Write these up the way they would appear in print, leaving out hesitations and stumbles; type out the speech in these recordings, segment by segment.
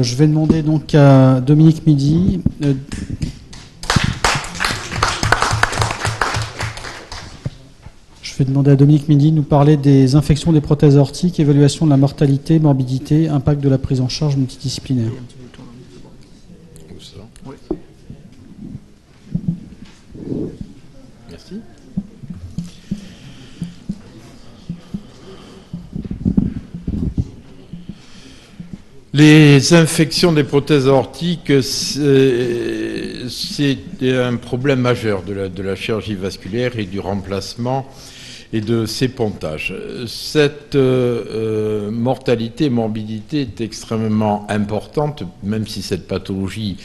Je vais demander donc à Dominique Midi. Je vais demander à Dominique Midi de nous parler des infections des prothèses aortiques, évaluation de la mortalité, morbidité, impact de la prise en charge multidisciplinaire. Merci. Les infections des prothèses aortiques, c'est un problème majeur de la chirurgie vasculaire et du remplacement et de ses pontages. Cette mortalité et morbidité est extrêmement importante, même si cette pathologie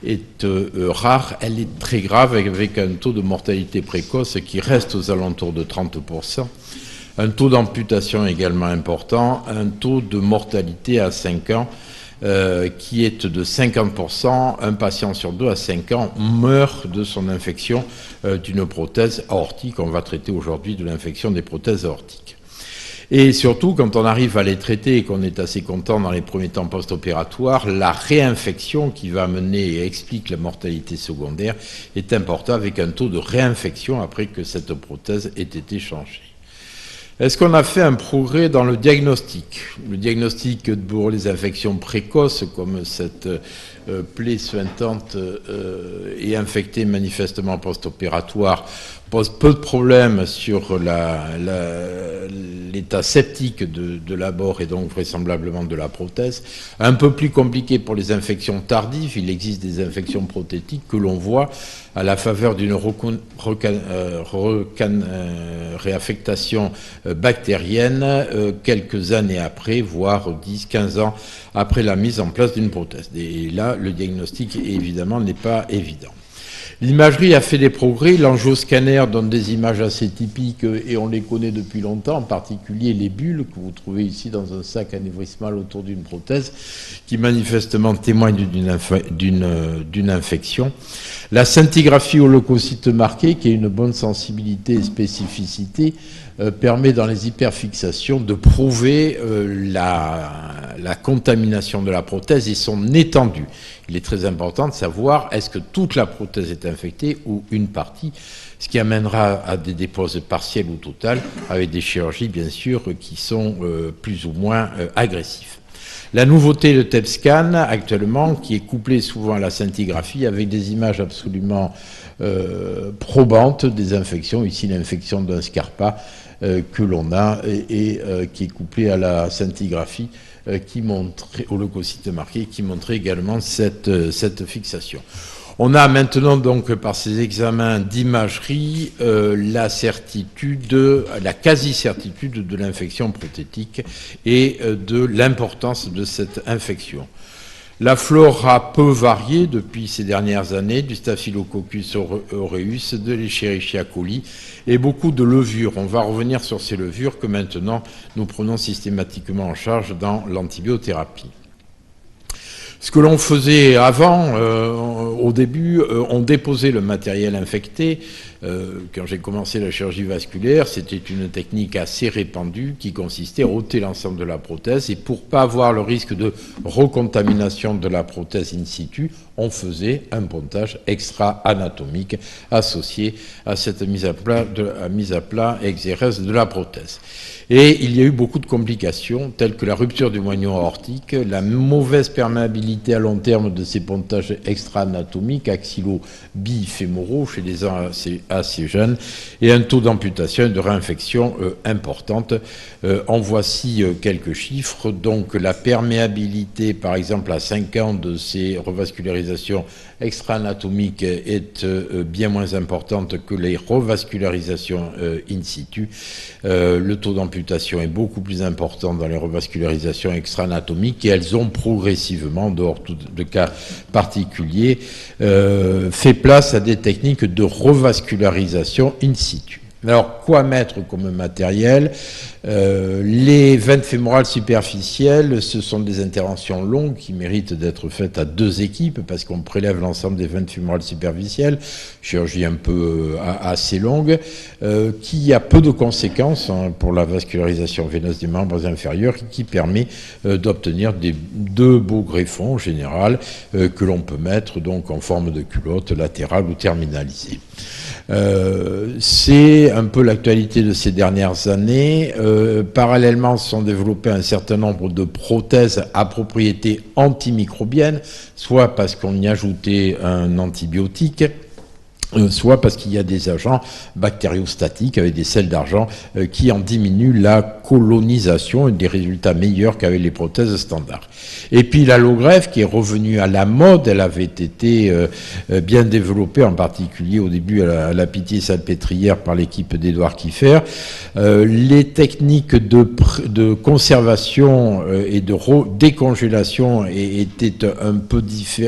est rare, elle est très grave avec un taux de mortalité précoce qui reste aux alentours de 30%. Un taux d'amputation également important, un taux de mortalité à 5 ans qui est de 50%. Un patient sur 2 à 5 ans meurt de son infection d'une prothèse aortique. On va traiter aujourd'hui de l'infection des prothèses aortiques. Et surtout, quand on arrive à les traiter et qu'on est assez content dans les premiers temps post-opératoires, la réinfection qui va amener et explique la mortalité secondaire est importante avec un taux de réinfection après que cette prothèse ait été changée. Est-ce qu'on a fait un progrès dans le diagnostic? Le diagnostic pour les infections précoces, comme cette plaie suintante et infectée manifestement post-opératoire, pose peu de problèmes sur l'état septique de l'abord et donc vraisemblablement de la prothèse. Un peu plus compliqué pour les infections tardives. Il existe des infections prothétiques que l'on voit à la faveur d'une réaffectation bactérienne quelques années après, voire 10-15 ans après la mise en place d'une prothèse. Et là, le diagnostic, évidemment, n'est pas évident. L'imagerie a fait des progrès. L'angioscanner donne des images assez typiques et on les connaît depuis longtemps, en particulier les bulles que vous trouvez ici dans un sac anévrismal autour d'une prothèse qui manifestement témoignent d'une infection. La scintigraphie au leucocyte marqué, qui a une bonne sensibilité et spécificité, permet dans les hyperfixations de prouver la contamination de la prothèse et son étendue. Il est très important de savoir est-ce que toute la prothèse est infectée ou une partie, ce qui amènera à des déposes partielles ou totales, avec des chirurgies bien sûr qui sont plus ou moins agressifs. La nouveauté de TEPSCAN actuellement, qui est couplée souvent à la scintigraphie avec des images absolument probantes des infections, ici l'infection d'un scarpa que l'on a et qui est couplée à la scintigraphie qui montrait, au leucocyte marqué, qui montrait également cette fixation. On a maintenant donc par ces examens d'imagerie la quasi-certitude de l'infection prothétique et de l'importance de cette infection. La flore a peu varié depuis ces dernières années, du Staphylococcus aureus, de l'Escherichia coli et beaucoup de levures. On va revenir sur ces levures que maintenant nous prenons systématiquement en charge dans l'antibiothérapie. Ce que l'on faisait avant, au début, on déposait le matériel infecté. Quand j'ai commencé la chirurgie vasculaire, c'était une technique assez répandue qui consistait à ôter l'ensemble de la prothèse. Et pour pas avoir le risque de recontamination de la prothèse in situ, on faisait un pontage extra-anatomique associé à cette mise à plat exérèse de la prothèse. Et il y a eu beaucoup de complications, telles que la rupture du moignon aortique, la mauvaise perméabilité à long terme de ces pontages extra-anatomiques, axillo-bifémoraux chez les gens assez jeunes, et un taux d'amputation et de réinfection importante. En voici quelques chiffres. Donc la perméabilité, par exemple, à 5 ans de ces revascularisations extra-anatomiques est bien moins importante que les revascularisations in situ. Le taux d'amputation est beaucoup plus important dans les revascularisations extra-anatomiques et elles ont progressivement, en dehors de cas particuliers, fait place à des techniques de revascularisation in situ. Alors, quoi mettre comme matériel? Les veintes fémorales superficielles, ce sont des interventions longues qui méritent d'être faites à 2 équipes parce qu'on prélève l'ensemble des veintes fémorales superficielles, chirurgie un peu assez longue, qui a peu de conséquences pour la vascularisation veineuse des membres inférieurs, qui permet d'obtenir 2 beaux greffons en général que l'on peut mettre donc en forme de culotte latérale ou terminalisée. C'est un peu l'actualité de ces dernières années. Parallèlement, se sont développés un certain nombre de prothèses à propriété antimicrobienne, soit parce qu'on y ajoutait un antibiotique, soit parce qu'il y a des agents bactériostatiques avec des sels d'argent qui en diminuent la colonisation et des résultats meilleurs qu'avec les prothèses standards. Et puis l'allogreffe qui est revenue à la mode, elle avait été bien développée, en particulier au début à la Pitié-Salpêtrière par l'équipe d'Édouard Kiefer. Les techniques de conservation et de décongélation étaient un peu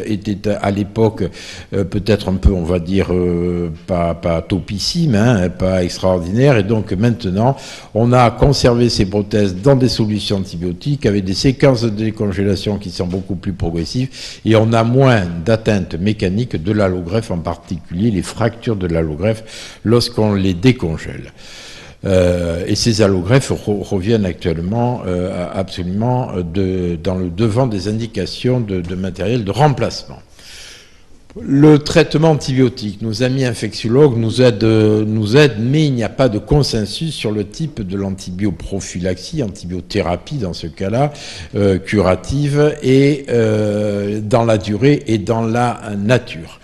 étaient à l'époque peut-être un peu, on va dire, pas topissime, pas extraordinaire, et donc maintenant on a conservé ces prothèses dans des solutions antibiotiques avec des séquences de décongélation qui sont beaucoup plus progressives, et on a moins d'atteintes mécaniques de l'allogreffe, en particulier les fractures de l'allogreffe lorsqu'on les décongèle. Et ces allogreffes reviennent actuellement absolument dans le devant des indications de matériel de remplacement. Le traitement antibiotique, nos amis infectiologues nous aident, mais il n'y a pas de consensus sur le type de l'antibioprophylaxie, antibiothérapie dans ce cas-là, curative, et dans la durée et dans la nature.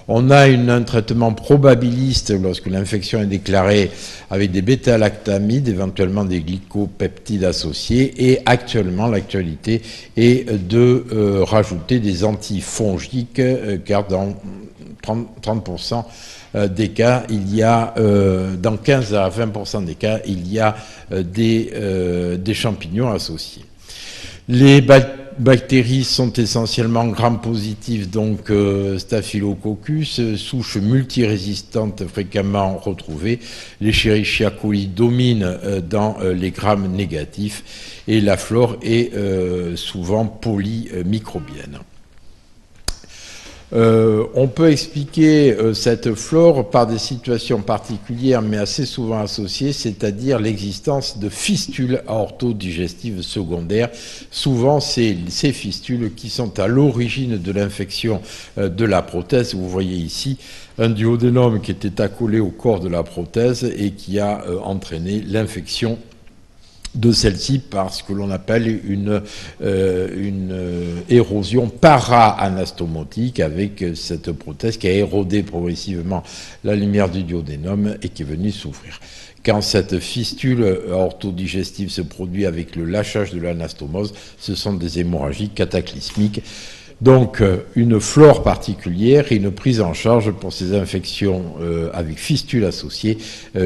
On a un traitement probabiliste lorsque l'infection est déclarée avec des bêta-lactamides, éventuellement des glycopeptides associés, et actuellement l'actualité est de rajouter des antifongiques, car dans 30% des cas, il y a, dans 15 à 20% des cas, il y a des champignons associés. Les bactéries sont essentiellement gram-positives, donc Staphylococcus, souche multirésistante fréquemment retrouvée. L'Escherichia coli domine dans les grammes négatifs et la flore est souvent polymicrobienne. On peut expliquer cette flore par des situations particulières mais assez souvent associées, c'est-à-dire l'existence de fistules aortodigestives secondaires. Souvent, c'est ces fistules qui sont à l'origine de l'infection de la prothèse. Vous voyez ici un duodénum qui était accolé au corps de la prothèse et qui a entraîné l'infection de celle-ci par ce que l'on appelle une érosion para-anastomotique, avec cette prothèse qui a érodé progressivement la lumière du duodénum et qui est venue s'ouvrir. Quand cette fistule orthodigestive se produit avec le lâchage de l'anastomose, ce sont des hémorragies cataclysmiques. Donc, une flore particulière et une prise en charge pour ces infections avec fistules associées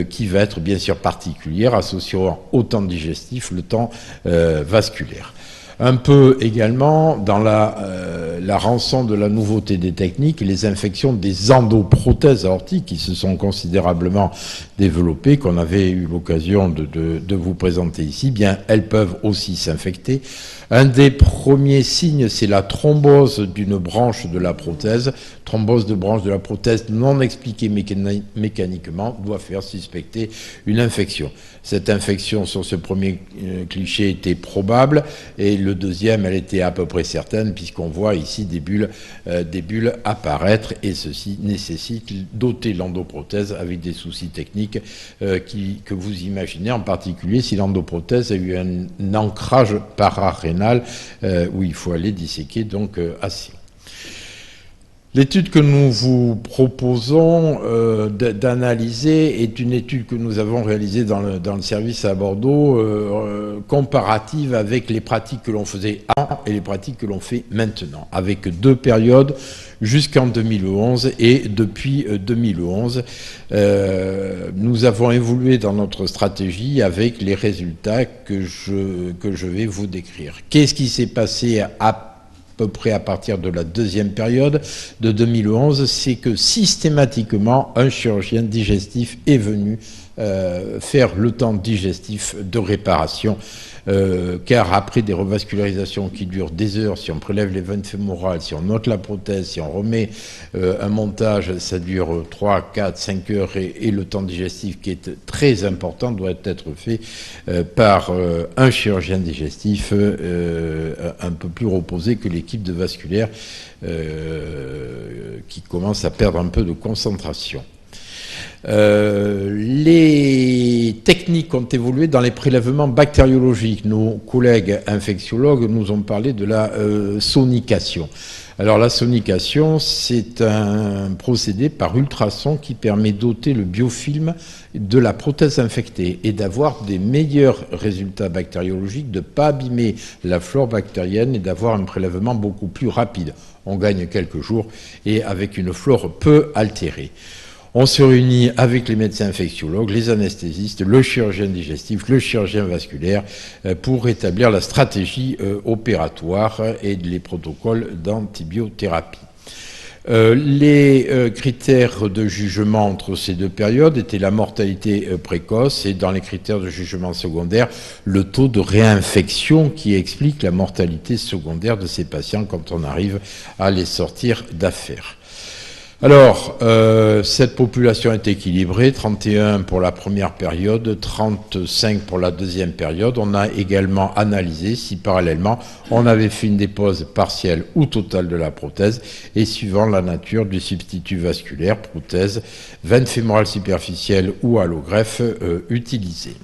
qui va être bien sûr particulière, associant au temps digestif le temps vasculaire. Un peu également dans la rançon de la nouveauté des techniques, les infections des endoprothèses aortiques qui se sont considérablement développées, qu'on avait eu l'occasion de vous présenter ici, bien elles peuvent aussi s'infecter. Un des premiers signes, c'est la thrombose d'une branche de la prothèse. Thrombose de branche de la prothèse non expliquée mécaniquement doit faire suspecter une infection. Cette infection, sur ce premier cliché, était probable, et le deuxième, elle était à peu près certaine, puisqu'on voit ici des bulles apparaître, et ceci nécessite doter l'endoprothèse avec des soucis techniques que vous imaginez, en particulier si l'endoprothèse a eu un ancrage pararénal où il faut aller disséquer donc assez. L'étude que nous vous proposons d'analyser est une étude que nous avons réalisée dans le service à Bordeaux, comparative avec les pratiques que l'on faisait avant et les pratiques que l'on fait maintenant, avec 2 périodes jusqu'en 2011 et depuis 2011. Nous avons évolué dans notre stratégie avec les résultats que je vais vous décrire. Qu'est-ce qui s'est passé à peu près à partir de la deuxième période de 2011, c'est que systématiquement, un chirurgien digestif est venu faire le temps digestif de réparation, car après des revascularisations qui durent des heures, si on prélève les veines fémorales, si on note la prothèse, si on remet un montage, ça dure 3, 4, 5 heures et le temps digestif qui est très important doit être fait par un chirurgien digestif un peu plus reposé que l'équipe de vasculaire qui commence à perdre un peu de concentration. Les techniques ont évolué dans les prélèvements bactériologiques. Nos collègues infectiologues nous ont parlé de la sonication. Alors la sonication, c'est un procédé par ultrasons qui permet d'ôter le biofilm de la prothèse infectée et d'avoir des meilleurs résultats bactériologiques, de ne pas abîmer la flore bactérienne et d'avoir un prélèvement beaucoup plus rapide. On gagne quelques jours et avec une flore peu altérée. On se réunit avec les médecins infectiologues, les anesthésistes, le chirurgien digestif, le chirurgien vasculaire pour établir la stratégie opératoire et les protocoles d'antibiothérapie. Les critères de jugement entre ces deux périodes étaient la mortalité précoce et dans les critères de jugement secondaire, le taux de réinfection qui explique la mortalité secondaire de ces patients quand on arrive à les sortir d'affaires. Alors, cette population est équilibrée, 31 pour la première période, 35 pour la deuxième période. On a également analysé si parallèlement on avait fait une dépose partielle ou totale de la prothèse et suivant la nature du substitut vasculaire, prothèse, veine fémorale superficielle ou allogreffe utilisée.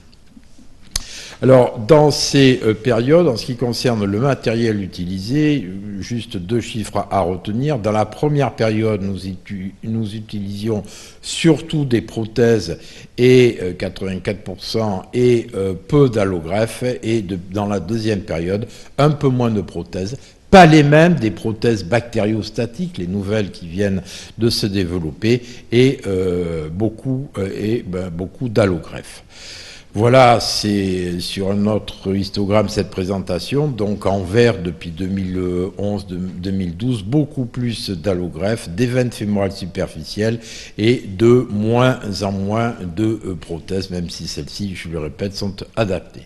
Alors, dans ces périodes, en ce qui concerne le matériel utilisé, juste deux chiffres à retenir. Dans la première période, nous utilisions surtout des prothèses et 84% et peu d'allogreffes. Et dans la deuxième période, un peu moins de prothèses. Pas les mêmes, des prothèses bactériostatiques, les nouvelles qui viennent de se développer, et beaucoup d'allogreffes. Voilà, c'est sur notre histogramme cette présentation, donc en vert depuis 2011-2012, beaucoup plus d'allogreffes, des veines fémorales superficielles et de moins en moins de prothèses, même si celles-ci, je le répète, sont adaptées.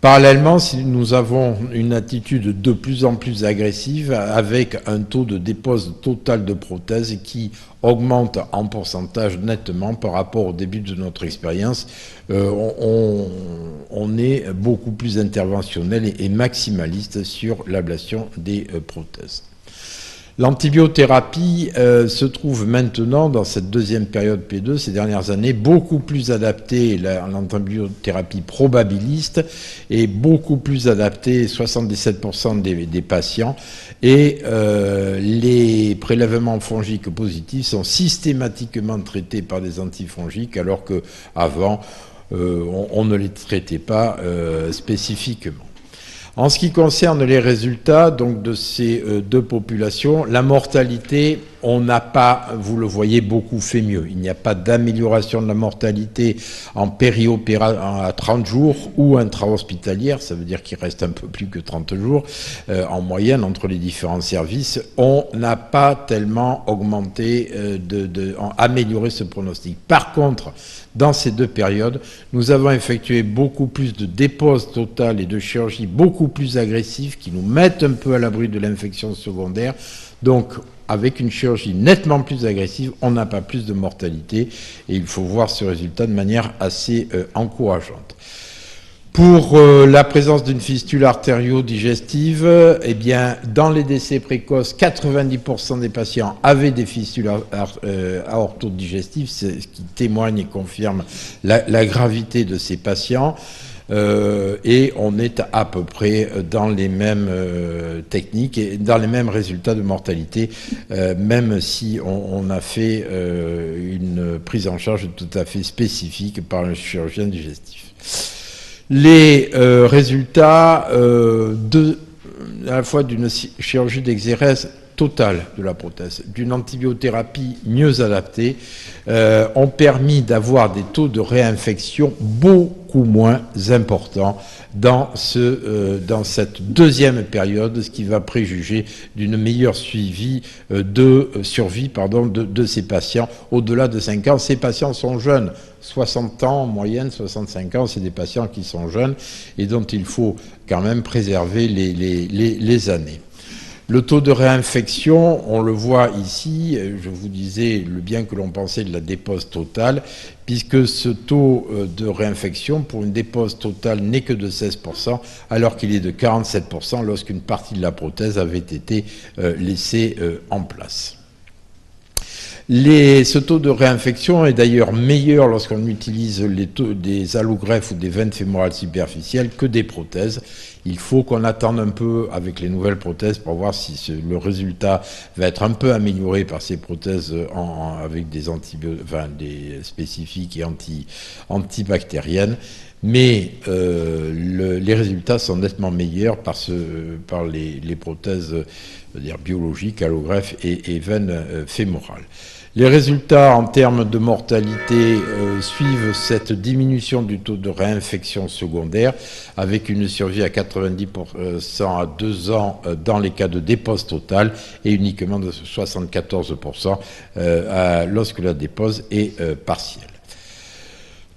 Parallèlement, nous avons une attitude de plus en plus agressive avec un taux de dépose total de prothèses qui augmente en pourcentage nettement par rapport au début de notre expérience. On est beaucoup plus interventionnel et maximaliste sur l'ablation des prothèses. L'antibiothérapie se trouve maintenant dans cette deuxième période P2, ces dernières années, beaucoup plus adaptée, l'antibiothérapie probabiliste est beaucoup plus adaptée, 77% des patients, et les prélèvements fongiques positifs sont systématiquement traités par des antifongiques, alors qu'avant, on ne les traitait pas spécifiquement. En ce qui concerne les résultats donc, de ces deux populations, la mortalité, on n'a pas, vous le voyez, beaucoup fait mieux. Il n'y a pas d'amélioration de la mortalité en périopératoire à 30 jours ou intra-hospitalière, ça veut dire qu'il reste un peu plus que 30 jours en moyenne entre les différents services. On n'a pas tellement augmenté, amélioré ce pronostic. Par contre, dans ces deux périodes, nous avons effectué beaucoup plus de déposes totales et de chirurgies beaucoup plus agressives qui nous mettent un peu à l'abri de l'infection secondaire. Donc, avec une chirurgie nettement plus agressive, on n'a pas plus de mortalité et il faut voir ce résultat de manière assez encourageante. Pour la présence d'une fistule artério-digestive, eh bien, dans les décès précoces, 90% des patients avaient des fistules aortodigestives, ce qui témoigne et confirme la gravité de ces patients. Et on est à peu près dans les mêmes techniques et dans les mêmes résultats de mortalité, même si on a fait une prise en charge tout à fait spécifique par un chirurgien digestif. Les résultats à la fois d'une chirurgie d'exérèse totale de la prothèse, d'une antibiothérapie mieux adaptée, ont permis d'avoir des taux de réinfection beaucoup beaucoup moins important dans cette deuxième période, ce qui va préjuger d'une meilleure survie de ces patients au-delà de 5 ans. Ces patients sont jeunes, 60 ans en moyenne, 65 ans, c'est des patients qui sont jeunes et dont il faut quand même préserver les années. Le taux de réinfection, on le voit ici, je vous disais le bien que l'on pensait de la dépose totale, puisque ce taux de réinfection pour une dépose totale n'est que de 16%, alors qu'il est de 47% lorsqu'une partie de la prothèse avait été laissée en place. Ce taux de réinfection est d'ailleurs meilleur lorsqu'on utilise les taux des allogreffes ou des veines fémorales superficielles que des prothèses. Il faut qu'on attende un peu avec les nouvelles prothèses pour voir si le résultat va être un peu amélioré par ces prothèses avec des des spécifiques et antibactériennes. Mais les résultats sont nettement meilleurs par les prothèses biologiques, allogreffes et veines fémorales. Les résultats en termes de mortalité suivent cette diminution du taux de réinfection secondaire avec une survie à 90% à 2 ans dans les cas de dépose totale et uniquement de 74% lorsque la dépose est partielle.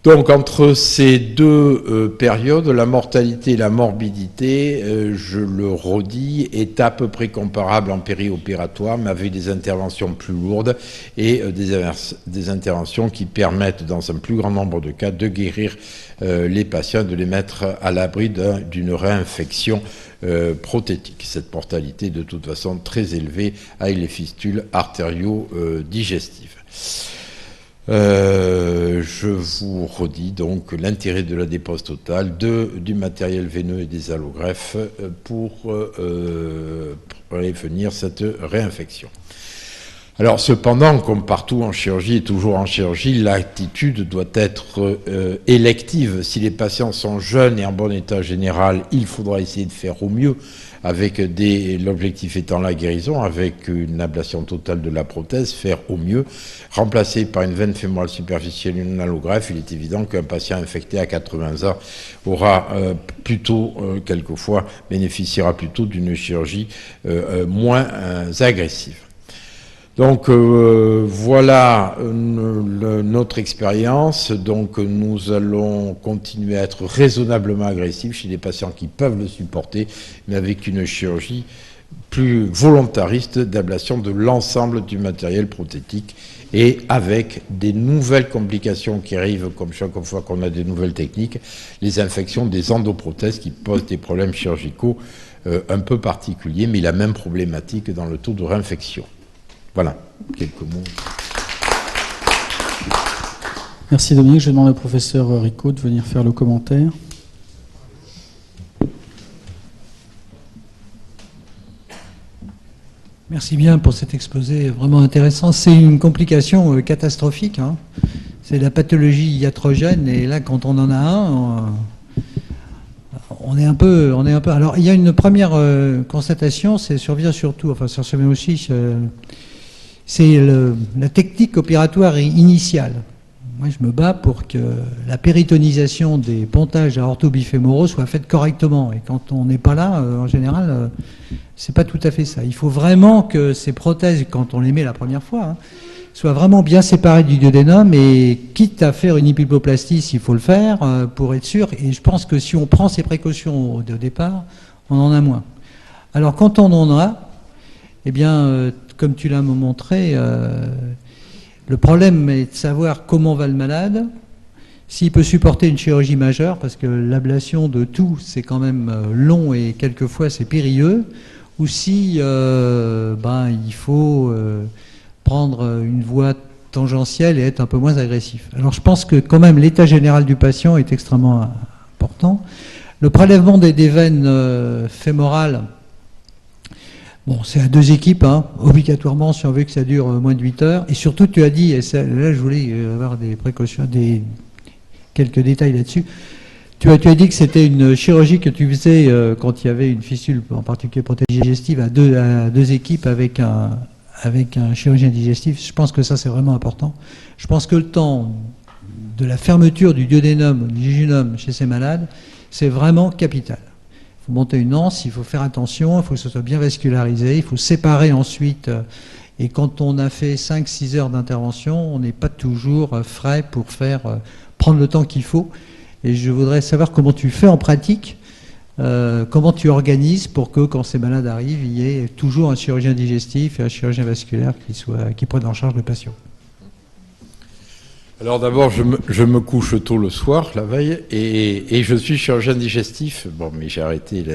Donc entre ces deux périodes, la mortalité et la morbidité, je le redis, est à peu près comparable en périopératoire, mais avec des interventions plus lourdes et des interventions qui permettent, dans un plus grand nombre de cas, de guérir les patients, de les mettre à l'abri d'une réinfection prothétique. Cette mortalité est de toute façon très élevée avec les fistules artério-digestives. Je vous redis donc l'intérêt de la dépose totale, du matériel veineux et des allogreffes pour prévenir cette réinfection. Alors cependant, comme partout en chirurgie et toujours en chirurgie, l'attitude doit être élective. Si les patients sont jeunes et en bon état général, il faudra essayer de faire au mieux, avec l'objectif étant la guérison, avec une ablation totale de la prothèse, faire au mieux. Remplacé par une veine fémorale superficielle et une allogreffe, il est évident qu'un patient infecté à 80 ans aura quelquefois, bénéficiera plutôt d'une chirurgie moins agressive. Donc voilà notre expérience. Donc nous allons continuer à être raisonnablement agressifs chez des patients qui peuvent le supporter, mais avec une chirurgie plus volontariste d'ablation de l'ensemble du matériel prothétique et avec des nouvelles complications qui arrivent comme chaque fois qu'on a des nouvelles techniques, les infections des endoprothèses qui posent des problèmes chirurgicaux un peu particuliers, mais la même problématique dans le taux de réinfection. Voilà, quelques mots. Merci Dominique. Je demande au professeur Rico de venir faire le commentaire. Merci bien pour cet exposé vraiment intéressant. C'est une complication catastrophique. Hein. C'est la pathologie iatrogène et là, quand on en a un, on est un peu. Alors, il y a une première constatation, c'est survient surtout, enfin, ça survient aussi. C'est la technique opératoire initiale. Moi, je me bats pour que la péritonisation des pontages à orthobifémoraux soit faite correctement. Et quand on n'est pas là, en général, c'est pas tout à fait ça. Il faut vraiment que ces prothèses, quand on les met la première fois, hein, soient vraiment bien séparées du duodénum et quitte à faire une hypoplastie, s'il faut le faire, pour être sûr. Et je pense que si on prend ces précautions au départ, on en a moins. Alors, quand on en a, eh bien, comme tu l'as montré, le problème est de savoir comment va le malade, s'il peut supporter une chirurgie majeure, parce que l'ablation de tout, c'est quand même long et quelquefois c'est périlleux, ou si il faut prendre une voie tangentielle et être un peu moins agressif. Alors je pense que quand même l'état général du patient est extrêmement important. Le prélèvement des veines fémorales, bon, c'est à 2 équipes, hein, obligatoirement, si on veut que ça dure moins de 8 heures. Et surtout, tu as dit, et ça, là je voulais avoir des précautions, quelques détails là-dessus. Tu as dit que c'était une chirurgie que tu faisais quand il y avait une fistule, en particulier prothèse digestive, à deux équipes avec un chirurgien digestif. Je pense que ça, c'est vraiment important. Je pense que le temps de la fermeture du duodénum, du jejunum chez ces malades, c'est vraiment capital. Il faut monter une anse, il faut faire attention, il faut que ce soit bien vascularisé, il faut séparer ensuite. Et quand on a fait 5-6 heures d'intervention, on n'est pas toujours frais pour prendre le temps qu'il faut. Et je voudrais savoir comment tu fais en pratique, comment tu organises pour que quand ces malades arrivent, il y ait toujours un chirurgien digestif et un chirurgien vasculaire qui prennent en charge le patient. Alors d'abord, je me couche tôt le soir, la veille, et je suis chirurgien digestif. Bon, mais j'ai arrêté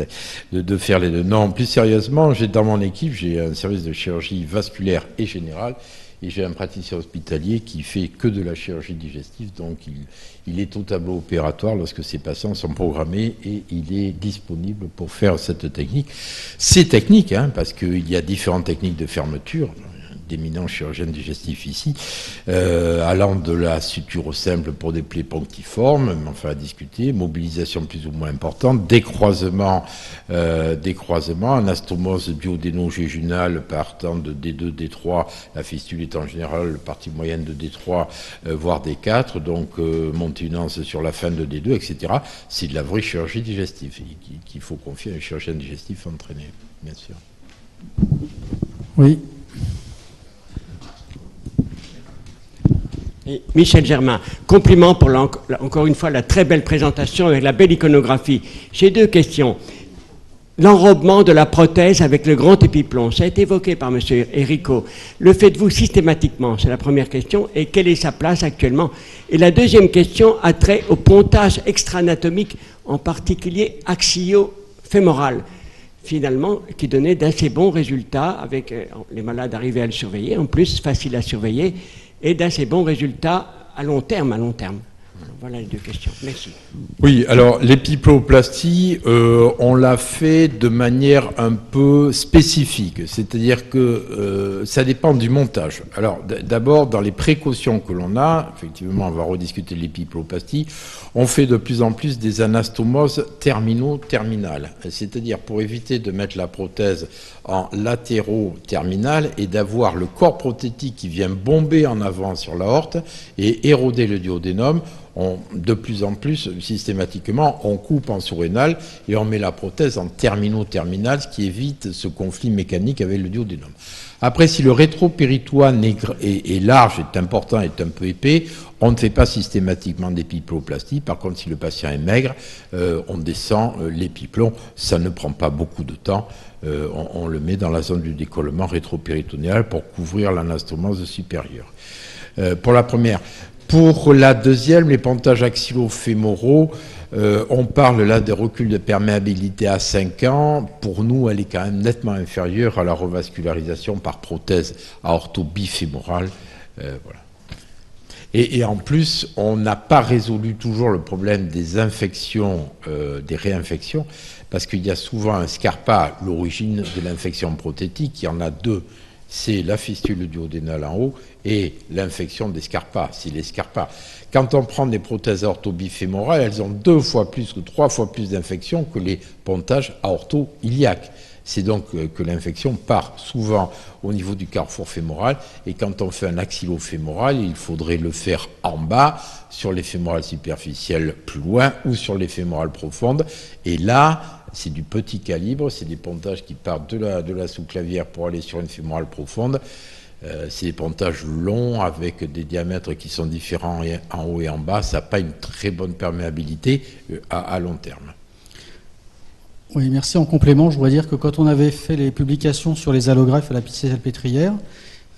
de faire les deux. Non, plus sérieusement, dans mon équipe, j'ai un service de chirurgie vasculaire et générale, et j'ai un praticien hospitalier qui fait que de la chirurgie digestive, donc il est au tableau opératoire lorsque ces patients sont programmés et il est disponible pour faire cette technique. C'est technique, hein, parce qu'il y a différentes techniques de fermeture, d'éminents chirurgiens digestifs ici, allant de la suture simple pour des plaies ponctiformes, mais enfin à discuter, mobilisation plus ou moins importante, décroisement, anastomose duodéno-jéjunale partant de D2, D3, la fistule est en général partie moyenne de D3, voire D4, donc monter une anse sur la fin de D2, etc. C'est de la vraie chirurgie digestive qu'il faut confier à un chirurgien digestif entraîné, bien sûr. Oui. Et Michel Germain, compliment pour encore une fois la très belle présentation avec la belle iconographie. J'ai deux questions. L'enrobement de la prothèse avec le grand épiplomb, ça a été évoqué par M. Errico. Le faites-vous systématiquement? C'est la première question. Et quelle est sa place actuellement? Et la deuxième question a trait au pontage extra-anatomique, en particulier axio-fémoral, finalement, qui donnait d'assez bons résultats avec les malades arrivés à le surveiller, en plus facile à surveiller, et d'assez bons résultats à long terme. Voilà les deux questions. Merci. Oui, alors l'épiploplastie, on l'a fait de manière un peu spécifique, c'est-à-dire que ça dépend du montage. Alors d'abord, dans les précautions que l'on a, effectivement, on va rediscuter de l'épiploplastie, on fait de plus en plus des anastomoses terminaux-terminales, c'est-à-dire pour éviter de mettre la prothèse en latéraux-terminal et d'avoir le corps prothétique qui vient bomber en avant sur l'aorte et éroder le duodénum. De plus en plus, systématiquement, on coupe en surrénal et on met la prothèse en terminaux-terminal, ce qui évite ce conflit mécanique avec le duodénum. Après, si le rétropéritoine est large, est important, est un peu épais, on ne fait pas systématiquement d'épiploplastie. Par contre, si le patient est maigre, on descend l'épiplomb. Ça ne prend pas beaucoup de temps. On le met dans la zone du décollement rétropéritonéal pour couvrir l'anastomose supérieure. Pour la première. Pour la deuxième, les pontages axillo-fémoraux, on parle là de recul de perméabilité à 5 ans. Pour nous, elle est quand même nettement inférieure à la revascularisation par prothèse aorto-bifémorale. Voilà. Et en plus, on n'a pas résolu toujours le problème des infections, des réinfections, parce qu'il y a souvent un scarpa, l'origine de l'infection prothétique, il y en a deux. C'est la fistule duodénale en haut et l'infection des scarpas, c'est les scarpas. Quand on prend des prothèses aorto-bifémorales, elles ont 2 fois plus ou 3 fois plus d'infections que les pontages aorto-iliaques. C'est donc que l'infection part souvent au niveau du carrefour fémoral, et quand on fait un axillo-fémoral, il faudrait le faire en bas, sur les fémorales superficielles plus loin, ou sur les fémorales profondes, et là, c'est du petit calibre, c'est des pontages qui partent de la sous-clavière pour aller sur une fémorale profonde. C'est des pontages longs avec des diamètres qui sont différents en haut et en bas. Ça n'a pas une très bonne perméabilité à long terme. Oui, merci. En complément, je voudrais dire que quand on avait fait les publications sur les allogreffes à la pièce salpêtrière,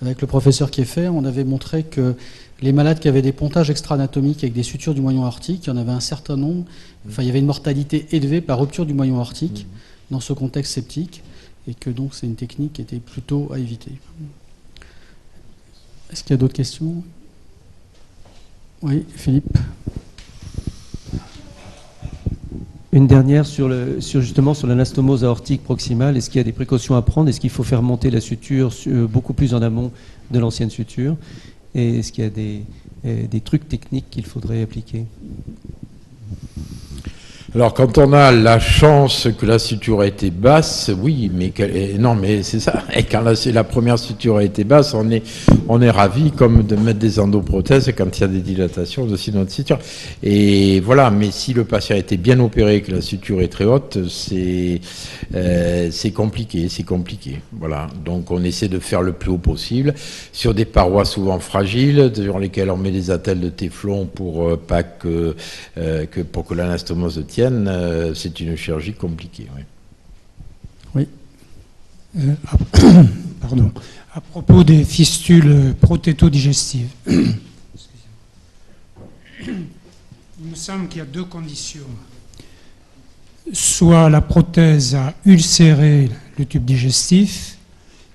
avec le professeur Kieffer, on avait montré que les malades qui avaient des pontages extra-anatomiques avec des sutures du moyon aortique, il y en avait un certain nombre, enfin il y avait une mortalité élevée par rupture du moyon aortique dans ce contexte septique, et que donc c'est une technique qui était plutôt à éviter. Est-ce qu'il y a d'autres questions? Oui, Philippe. Une dernière justement sur l'anastomose aortique proximale. Est-ce qu'il y a des précautions à prendre? Est-ce qu'il faut faire monter la suture beaucoup plus en amont de l'ancienne suture? Et est-ce qu'il y a des trucs techniques qu'il faudrait appliquer? Alors, quand on a la chance que la suture a été basse, oui, mais non, mais c'est ça. Et quand la première suture a été basse, on est ravi, comme de mettre des endoprothèses quand il y a des dilatations de notre suture. Et voilà. Mais si le patient a été bien opéré, que la suture est très haute, c'est compliqué, Voilà. Donc, on essaie de faire le plus haut possible sur des parois souvent fragiles, sur lesquelles on met des attelles de téflon pour pas que l'anastomose tienne. C'est une chirurgie compliquée. Oui. Pardon. À propos des fistules prothéto-digestives, il me semble qu'il y a deux conditions. Soit la prothèse a ulcéré le tube digestif,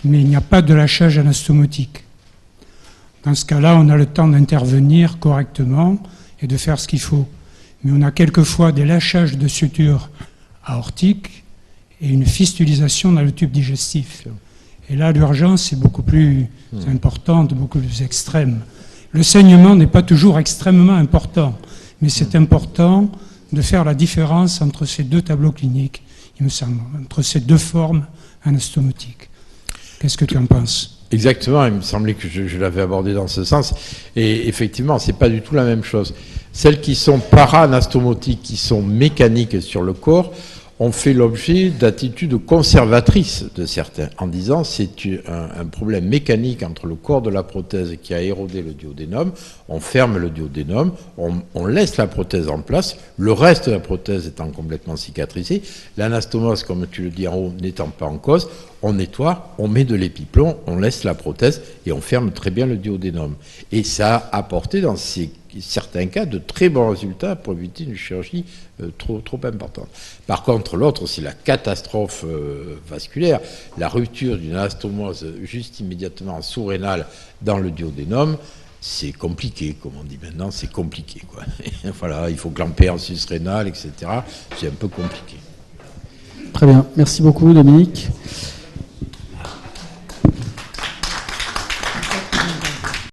mais il n'y a pas de lâchage anastomotique. Dans ce cas-là, on a le temps d'intervenir correctement et de faire ce qu'il faut. Mais on a quelquefois des lâchages de suture aortique et une fistulisation dans le tube digestif. Et là, l'urgence est beaucoup plus importante, beaucoup plus extrême. Le saignement n'est pas toujours extrêmement important, mais c'est important de faire la différence entre ces deux tableaux cliniques, il me semble, entre ces deux formes anastomotiques. Qu'est-ce que tu en penses ? Exactement, il me semblait que je l'avais abordé dans ce sens. Et effectivement, c'est pas du tout la même chose. Celles qui sont para-anastomotiques, qui sont mécaniques sur le corps, ont fait l'objet d'attitudes conservatrices de certains, en disant c'est un problème mécanique entre le corps de la prothèse qui a érodé le duodénum, on ferme le duodénum, on laisse la prothèse en place, le reste de la prothèse étant complètement cicatrisé, l'anastomose, comme tu le dis en haut, n'étant pas en cause, on nettoie, on met de l'épiplomb, on laisse la prothèse et on ferme très bien le duodénum. Et ça a apporté dans certains cas de très bons résultats pour éviter une chirurgie trop importante. Par contre, l'autre, c'est la catastrophe vasculaire, la rupture d'une anastomose juste immédiatement sous-rénale dans le duodénum. C'est compliqué, comme on dit maintenant, c'est compliqué, quoi. Voilà, il faut clamper en sus-rénal, etc. C'est un peu compliqué. Très bien, merci beaucoup Dominique.